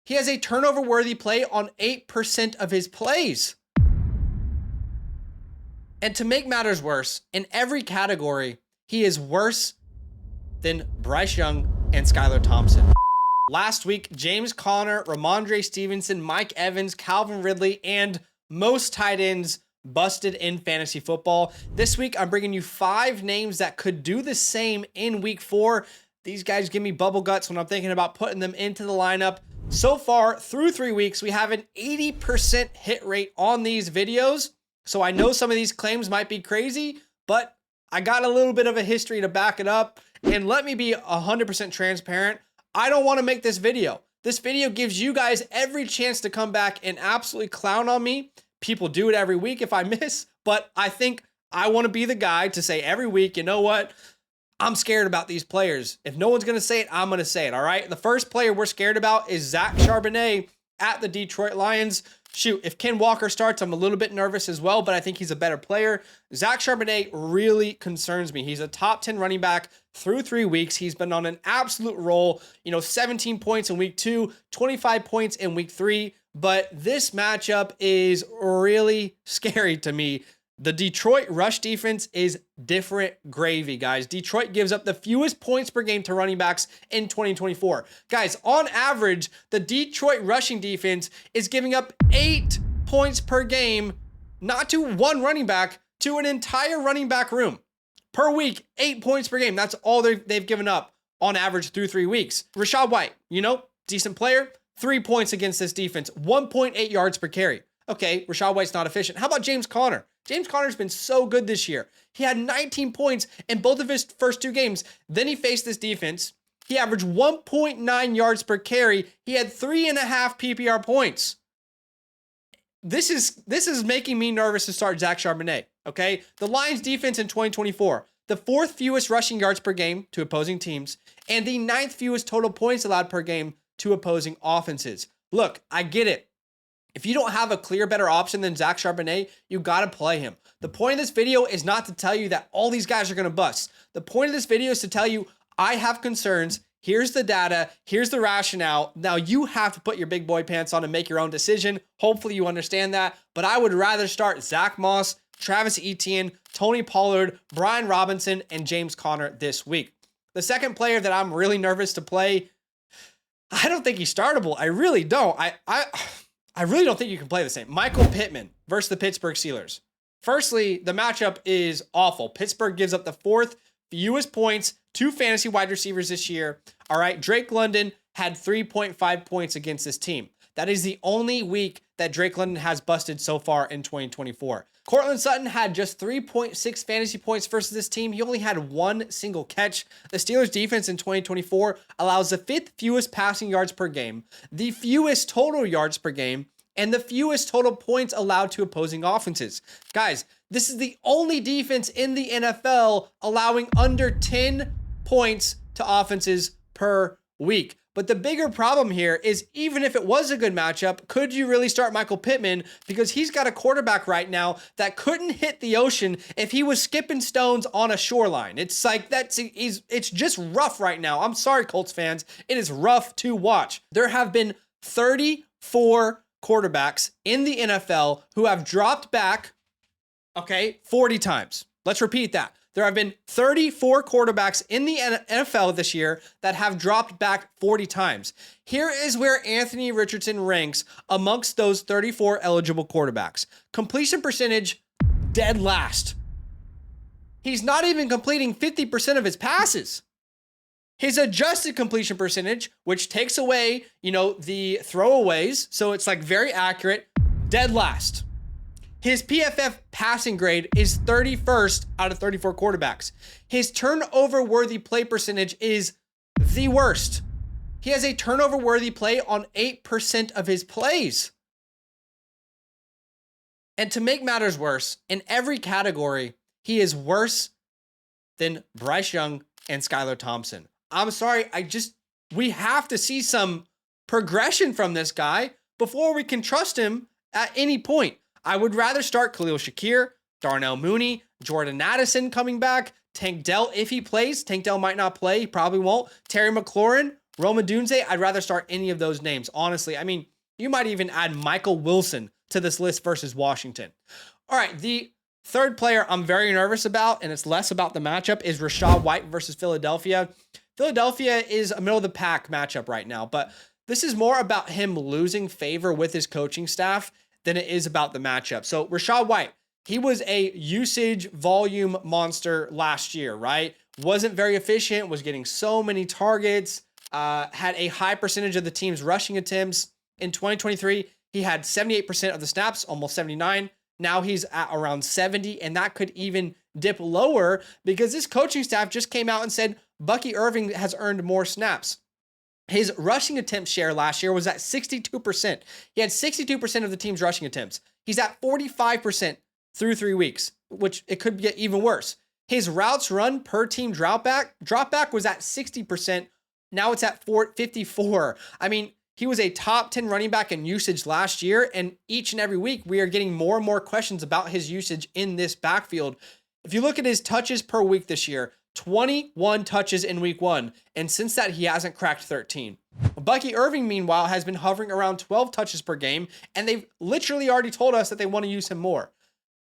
He has a turnover-worthy play on 8% of his plays. And to make matters worse, in every category, he is worse than Bryce Young and Skylar Thompson. Last week, James Conner, Ramondre Stevenson, Mike Evans, Calvin Ridley, and most tight ends busted in fantasy football. This week, I'm bringing you 5 names that could do the same in week 4. These guys give me bubble guts when I'm thinking about putting them into the lineup. So far, through 3 weeks, we have an 80% hit rate on these videos. So I know some of these claims might be crazy, but I got a little bit of a history to back it up. And let me be 100% transparent. I don't want to make this video. This video gives you guys every chance to come back and absolutely clown on me. People do it every week if I miss, but I think I want to be the guy to say every week, you know what? I'm scared about these players. If no one's going to say it, I'm going to say it, all right? The first player we're scared about is Zach Charbonnet at the Detroit Lions. Shoot, if Ken Walker starts, I'm a little bit nervous as well, but I think he's a better player. Zach Charbonnet really concerns me. He's a top 10 running back through 3 weeks. He's been on an absolute roll, 17 points in week 2, 25 points in week 3, but this matchup is really scary to me. The Detroit rush defense is different gravy, guys. Detroit gives up the fewest points per game to running backs in 2024. Guys, on average, the Detroit rushing defense is giving up 8 points per game, not to one running back, to an entire running back room. Per week, 8 points per game. That's all they've given up on average through 3 weeks. Rachaad White, decent player, 3 points against this defense, 1.8 yards per carry. Okay, Rachaad White's not efficient. How about James Conner? James Conner's been so good this year. He had 19 points in both of his first 2 games. Then he faced this defense. He averaged 1.9 yards per carry. He had 3.5 PPR points. This is making me nervous to start Zach Charbonnet, okay? The Lions defense in 2024, the 4th fewest rushing yards per game to opposing teams, and the 9th fewest total points allowed per game to opposing offenses. Look, I get it. If you don't have a clear better option than Zach Charbonnet, you got to play him. The point of this video is not to tell you that all these guys are going to bust. The point of this video is to tell you, I have concerns. Here's the data. Here's the rationale. Now you have to put your big boy pants on and make your own decision. Hopefully you understand that. But I would rather start Zach Moss, Travis Etienne, Tony Pollard, Brian Robinson, and James Conner this week. The second player that I'm really nervous to play, I don't think he's startable. I really don't. I really don't think you can play the same. Michael Pittman versus the Pittsburgh Steelers. Firstly, the matchup is awful. Pittsburgh gives up the 4th fewest points to fantasy wide receivers this year. All right, Drake London had 3.5 points against this team. That is the only week that Drake London has busted so far in 2024. Courtland Sutton had just 3.6 fantasy points versus this team. He only had 1 single catch. The Steelers defense in 2024 allows the 5th fewest passing yards per game, the fewest total yards per game, and the fewest total points allowed to opposing offenses. Guys, this is the only defense in the NFL allowing under 10 points to offenses per week. But the bigger problem here is, even if it was a good matchup, could you really start Michael Pittman? Because he's got a quarterback right now that couldn't hit the ocean if he was skipping stones on a shoreline. It's like it's just rough right now. I'm sorry, Colts fans. It is rough to watch. There have been 34 quarterbacks in the NFL who have dropped back, 40 times. Let's repeat that. There have been 34 quarterbacks in the NFL this year that have dropped back 40 times. Here is where Anthony Richardson ranks amongst those 34 eligible quarterbacks. Completion percentage, dead last. He's not even completing 50% of his passes. His adjusted completion percentage, which takes away, the throwaways, so it's like very accurate, dead last. His PFF passing grade is 31st out of 34 quarterbacks. His turnover-worthy play percentage is the worst. He has a turnover-worthy play on 8% of his plays. And to make matters worse, in every category, he is worse than Bryce Young and Skylar Thompson. I'm sorry, we have to see some progression from this guy before we can trust him at any point. I would rather start Khalil Shakir, Darnell Mooney, Jordan Addison coming back, Tank Dell if he plays. Tank Dell might not play, he probably won't. Terry McLaurin, Rome Odunze, I'd rather start any of those names, honestly. I mean, you might even add Michael Wilson to this list versus Washington. All right, the third player I'm very nervous about, and it's less about the matchup, is Rachaad White versus Philadelphia. Philadelphia is a middle-of-the-pack matchup right now, but this is more about him losing favor with his coaching staff than it is about the matchup. So Rachaad White, he was a usage volume monster last year, right? Wasn't very efficient, was getting so many targets, had a high percentage of the team's rushing attempts. In 2023, he had 78% of the snaps, almost 79. Now he's at around 70, and that could even dip lower because this coaching staff just came out and said Bucky Irving has earned more snaps. His rushing attempt share last year was at 62%. He had 62% of the team's rushing attempts. He's at 45% through 3 weeks, which it could get even worse. His routes run per team drop back was at 60%. Now it's at 54. I mean, he was a top 10 running back in usage last year, and each and every week we are getting more and more questions about his usage in this backfield. If you look at his touches per week this year, 21 touches in week 1, and since that he hasn't cracked 13. Bucky Irving, meanwhile, has been hovering around 12 touches per game, and they've literally already told us that they want to use him more.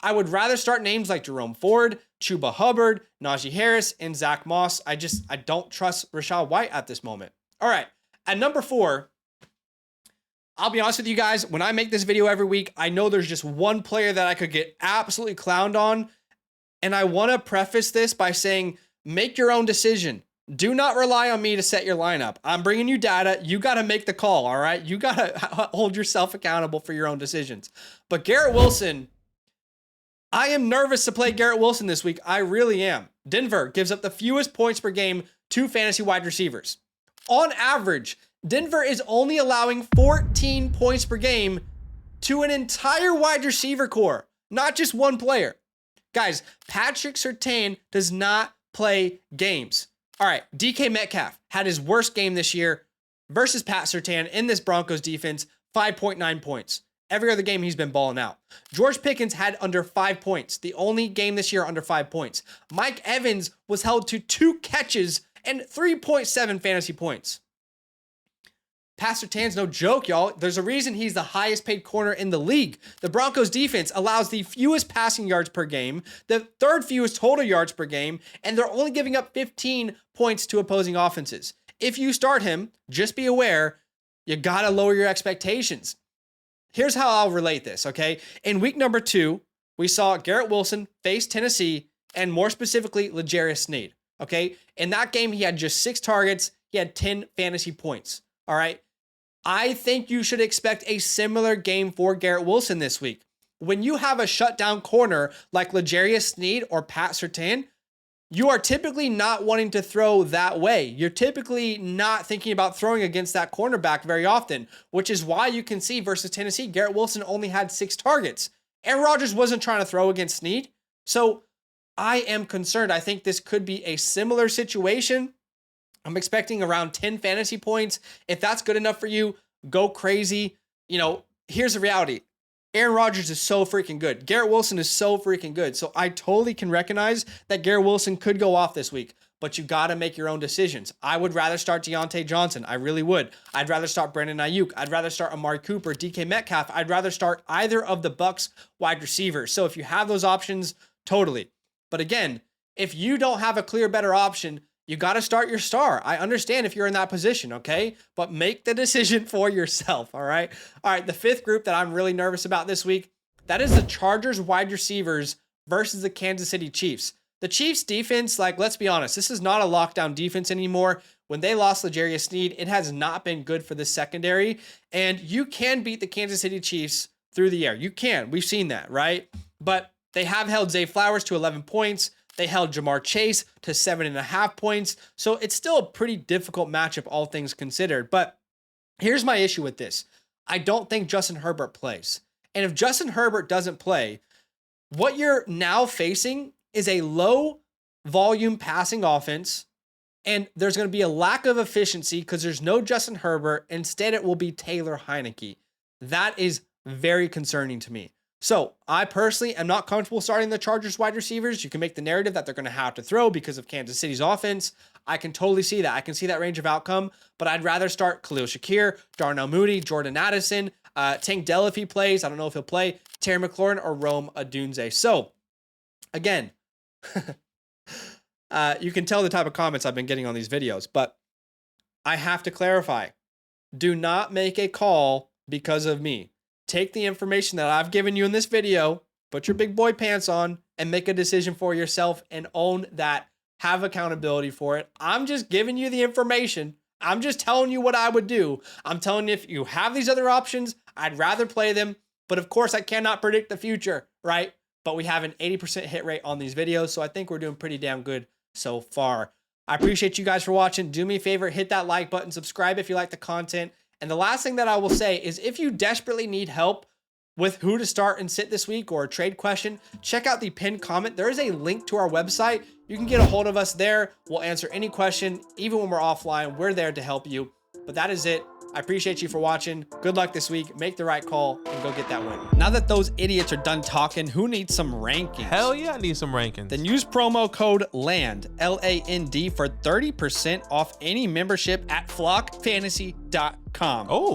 I would rather start names like Jerome Ford, Chuba Hubbard, Najee Harris, and Zach Moss. I don't trust Rachaad White at this moment. All right, at number 4, I'll be honest with you guys, when I make this video every week, I know there's just one player that I could get absolutely clowned on, and I want to preface this by saying, make your own decision. Do not rely on me to set your lineup. I'm bringing you data. You got to make the call, all right? You got to hold yourself accountable for your own decisions. But Garrett Wilson, I am nervous to play Garrett Wilson this week. I really am. Denver gives up the fewest points per game to fantasy wide receivers. On average, Denver is only allowing 14 points per game to an entire wide receiver core, not just one player. Guys, Patrick Surtain does not play games. All right, DK Metcalf had his worst game this year versus Pat Surtain in this Broncos defense, 5.9 points. Every other game he's been balling out. George Pickens had under 5 points. The only game this year under 5 points. Mike Evans was held to 2 catches and 3.7 fantasy points. Pat Surtain's no joke, y'all. There's a reason he's the highest paid corner in the league. The Broncos defense allows the fewest passing yards per game, the third fewest total yards per game, and they're only giving up 15 points to opposing offenses. If you start him, just be aware, you gotta lower your expectations. Here's how I'll relate this, okay? In week number 2, we saw Garrett Wilson face Tennessee, and more specifically, L'Jarius Sneed, okay? In that game, he had just 6 targets. He had 10 fantasy points, all right? I think you should expect a similar game for Garrett Wilson this week. When you have a shutdown corner like L'Jarius Sneed or Pat Surtain, you are typically not wanting to throw that way. You're typically not thinking about throwing against that cornerback very often, which is why you can see versus Tennessee, Garrett Wilson only had 6 targets. Aaron Rodgers wasn't trying to throw against Sneed. So I am concerned. I think this could be a similar situation. I'm expecting around 10 fantasy points. If that's good enough for you, go crazy. You know, here's the reality. Aaron Rodgers is so freaking good. Garrett Wilson is so freaking good. So I totally can recognize that Garrett Wilson could go off this week, but you got to make your own decisions. I would rather start Deontay Johnson. I really would. I'd rather start Brandon Ayuk. I'd rather start Amari Cooper, DK Metcalf. I'd rather start either of the Bucs wide receivers. So if you have those options, totally. But again, if you don't have a clear, better option, you got to start your star. I understand if you're in that position, okay? But make the decision for yourself, all right? All right, the 5th group that I'm really nervous about this week, that is the Chargers wide receivers versus the Kansas City Chiefs. The Chiefs defense, like, let's be honest, this is not a lockdown defense anymore. When they lost L'Jarius Sneed, it has not been good for the secondary, and you can beat the Kansas City Chiefs through the air. You can. We've seen that, right? But they have held Zay Flowers to 11 points. They held Jamar Chase to 7.5 points. So it's still a pretty difficult matchup, all things considered. But here's my issue with this. I don't think Justin Herbert plays. And if Justin Herbert doesn't play, what you're now facing is a low volume passing offense. And there's going to be a lack of efficiency because there's no Justin Herbert. Instead, it will be Taylor Heineke. That is very concerning to me. So I personally am not comfortable starting the Chargers wide receivers. You can make the narrative that they're going to have to throw because of Kansas City's offense. I can totally see that. I can see that range of outcome, but I'd rather start Khalil Shakir, Darnell Mooney, Jordan Addison, Tank Dell if he plays. I don't know if he'll play, Terry McLaurin, or Rome Odunze. So again, you can tell the type of comments I've been getting on these videos, but I have to clarify. Do not make a call because of me. Take the information that I've given you in this video, put your big boy pants on, and make a decision for yourself and own that. Have accountability for it. I'm just giving you the information. I'm just telling you what I would do. I'm telling you if you have these other options, I'd rather play them. But of course, I cannot predict the future, right? But we have an 80% hit rate on these videos, so I think we're doing pretty damn good so far. I appreciate you guys for watching. Do me a favor, hit that like button, subscribe if you like the content. And the last thing that I will say is if you desperately need help with who to start and sit this week or a trade question, check out the pinned comment. There is a link to our website. You can get a hold of us there. We'll answer any question. Even when we're offline, we're there to help you. But that is it. I appreciate you for watching. Good luck this week. Make the right call and go get that win. Now that those idiots are done talking, who needs some rankings? Hell yeah, I need some rankings. Then use promo code LAND, LAND, for 30% off any membership at flockfantasy.com. Oh.